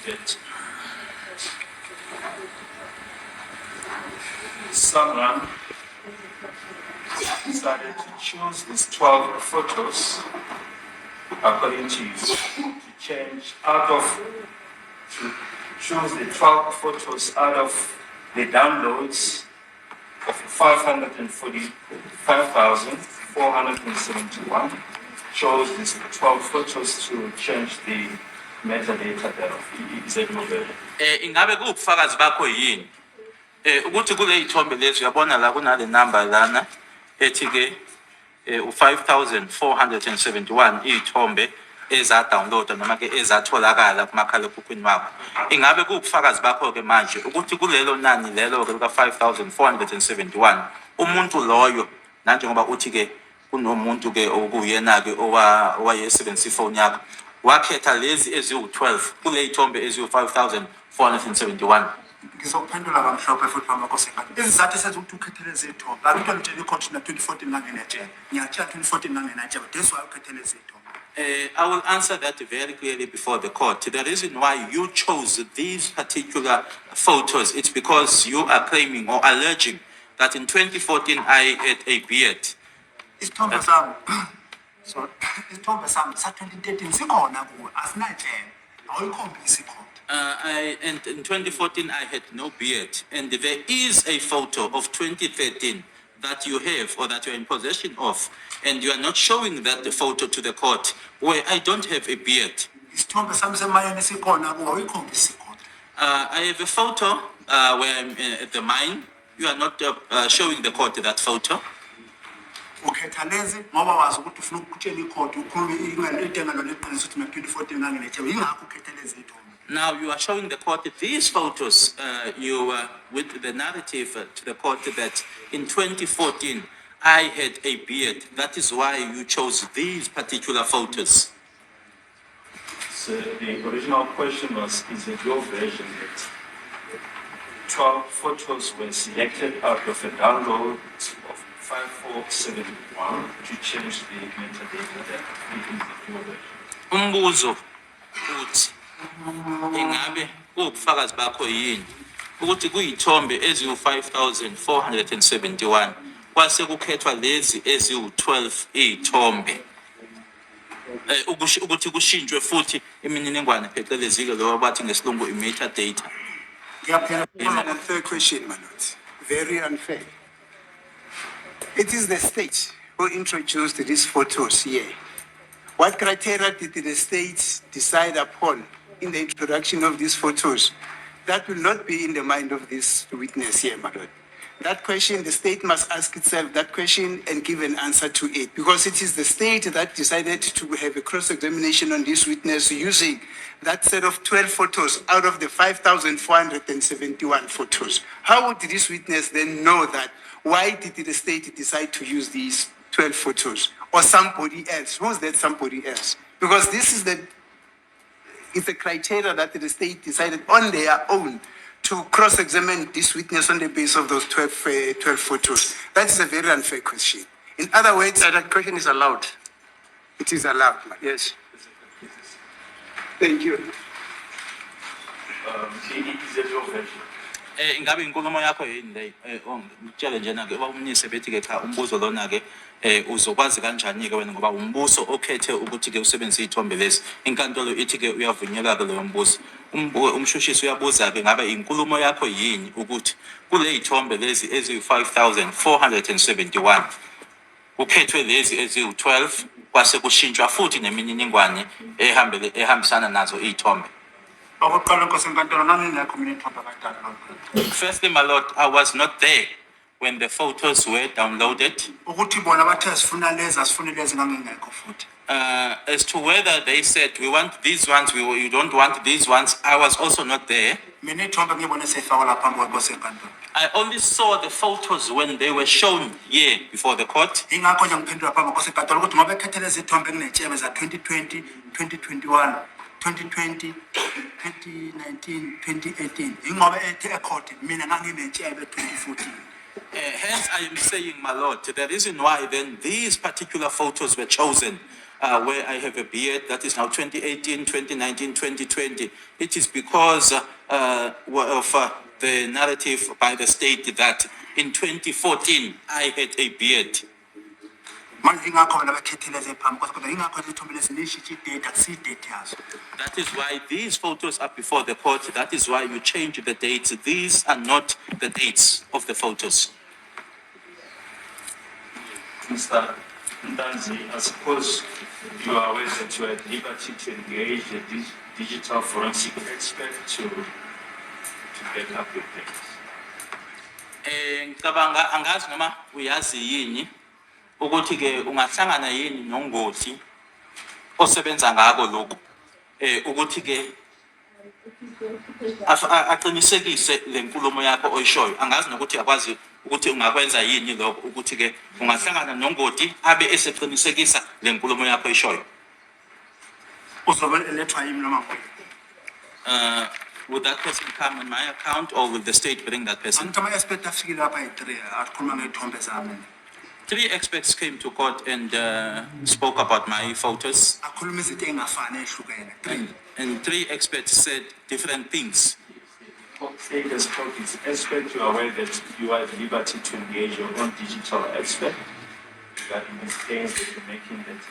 that someone decided to choose these 12 photos according to you, to choose the 12 photos out of the downloads of 545,471. Chose these 12 photos to change the metadata thereof. Is that okay? Ingabe kubufakazi bakho yini ukuthi kule ithombe lezi uyabona la kunale number lana ethi ke u5471 ithombe eza download noma ke ezatholakala kumakhala ekhukhwini wakho. Ingabe kubufakazi bakho ke manje ukuthi kulelo nani lelo ke ka 5471 umuntu loyo nanje ngoba uthi ke kunomuntu ke okuyena ke owayesebenzisa ifoni yakho wakhetha lezi eziwu12 kule ithombe eziwu5471. Ngizokuphendula kamhlophe futhi mamakosengane. Izizathu esenza ukuthi ukhethele izithombe. Akukho ngitshela ikhontrina 2014 nangenetshela. Ngiyatshela 2014 nangenetshela. That's why ukhethele izithombe. I will answer that very clearly before the court. The reason why you chose these particular photos, it's because you are claiming or alleging that in 2014 I had a beard. Isithombe sami. So isithombe sami sa 2013 sikhona kuwe asinatshela. Awuyikhombisi ikhona. And in 2014 I had no beard, and there is a photo of 2013 that you have or that you're in possession of, and you are not showing that the photo to the court where I don't have a beard. Isithombe sami semayeni sikhona kuwe awuyikhombisi ikhona. I have a photo where I'm at the mine. You are not showing the court that photo. Ukhetha lezi ngoba wazi ukuthi ufuna ukutshela ikhodi ukhuluma intengalo leqiniso ukuthi 2014 nangenetshela ingakho ukhetha lezi ithombe. Now you are showing the court these photos. You with the narrative to the court that in 2014 I had a beard. That is why you chose these particular photos. So the original question was, is it your version that 12 photos were selected out of a download of 5471 to change the metadata there? Is it your version? Umbuzo uthi ingabe kubufakazi bakho yini ukuthi kuyithombe eziwu5471 kwase kukhethwa lezi eziwu12 izithombe ukuthi kushintshwe futhi imininingwane phecelezi ke lo bathi ngesilungu metadata. Third question, my lord. Very unfair. It is the state who introduced these photos here. What criteria did the state decide upon in the introduction of these photos? That will not be in the mind of this witness here, my lord. That question, the state must ask itself that question and give an answer to it, because it is the state that decided to have a cross-examination on this witness using that set of 12 photos out of the 5,471 photos. How would this witness then know that? Why did the state decide to use these 12 photos? Or somebody else? Who's that somebody else? Because this is it's a criteria that the state decided on their own to cross-examine this witness on the basis of those 12 photos. That is a very unfair question. In other words, that question is allowed. It is allowed, man. Yes. Thank you. Is it your version? Ingabe inkulumo yakho yini le ngitshele njena ke umnisi bethi ke cha umbuzo lona ke uzokwazi kanjani ke wena ngoba umbuso okhethe ukuthi ke usebenzise izithombe lezi inkantolo ithi ke uyavunyelwa ke lo mbuso umshushisi uyabuza ke ngabe inkulumo yakho yini ukuthi kule izithombe lezi eziyi5471 ukhethwe lezi eziwu12 kwase kushintshwa futhi nemininingwane ehambisana nazo izithombe. Firstly, my lord, I was not there when the photos were downloaded. As to whether they said we want these ones, you don't want these ones, I was also not there. I only saw the photos when they were shown here before the court. 2020, 2019, 2018. Hence, I am saying, my lord, the reason why then these particular photos were chosen where I have a beard, that is now 2018, 2019, 2020. It is because of the narrative by the state that in 2014 I had a beard. manje ingakho bona bekhetheleze phambi kodwa ingakho izithombe lezi nishithi idate akusiyi date yazo. That is why these photos are before the court. That is why you change the dates. These are not the dates of the photos. Mr. Ntanzi, I suppose you are aware that you are at liberty to engage a digital forensic expert to back up your claims. Ngicabanga angazi noma uyazi yini ukuthi ke ungahlangana yini nongoti osebenza ngako lokho ukuthi ke aqinisekise lenkulumo yakho oyishoyo. Angazi nokuthi akwazi ukuthi ungakwenza yini lokho ukuthi ke ungahlangana nongoti abe eseqinisekisa lenkulumo yakho oyishoyo. Uzobe elethwa yimi noma ngubani. Would that person come on my account or will the state bring that person? Angithi ama-expert afikile lapha yi-3 akhuluma ngey'thombe zami. 3 experts came to court and spoke about my photos. Akhuluma izinto ey'ngafani ey'hlukene. 3. And 3 experts said different things. State has told its expert, you are aware that you are at liberty to engage your own digital expert regarding these claims that you're making that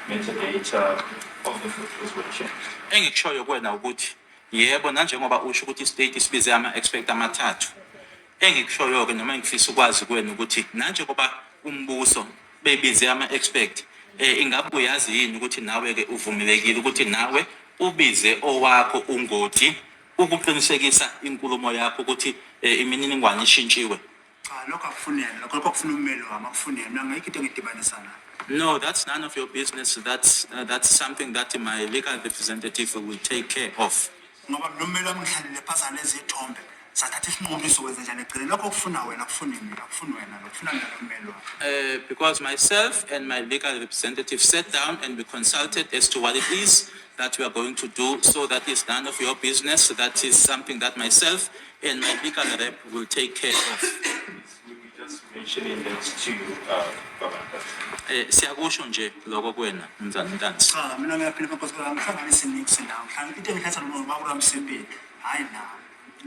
the metadata of the photos were changed. Engikushoyo kuwena ukuthi yebo nanjengoba usho ukuthi istate isibize ama-expert amathathu. Engikushoyo-ke noma engifisa ukwazi kuwena ukuthi nanjengoba umbuso bebize ama-expert ingabe uyazi yini ukuthi nawe-ke uvumelekile ukuthi nawe ubize owakho ungoti ukuqinisekisa inkulumo yakho ukuthi imininingwane ishintshiwe? Cha, lokho akufuneki, lokho kufuna ummeli wami akufuneki. Mina ngeke into engidibanisa nayo. No, that's none of your business. That's something that my legal representative will take care of. Ngoba nommeli wami ngihlalele phazana ezithombe. Sathatha isinqumo sokwenza njani egcine lokho kufuna wena akufuni mina akufuni wena lokufuna mina nommeli wami. Because myself and my legal representative sat down and we consulted as to what it is that we are going to do. So that is none of your business. That is something that myself and my legal rep will take care of. We were just mentioning that to you, Baba. Siyakusho nje lokho kuwena Mzansi Ntanzi. Cha, mina ngiyaphila nkosikazi ngihlanganise nix nawo. Into engithatha noma ubaba Msempeli. Hayi nawo.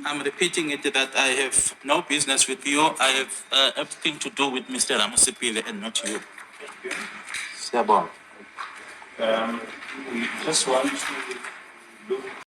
I'm repeating it that I have no business with you. I have everything to do with Mr. Ramusipile and not you. Siyabonga. We just want to look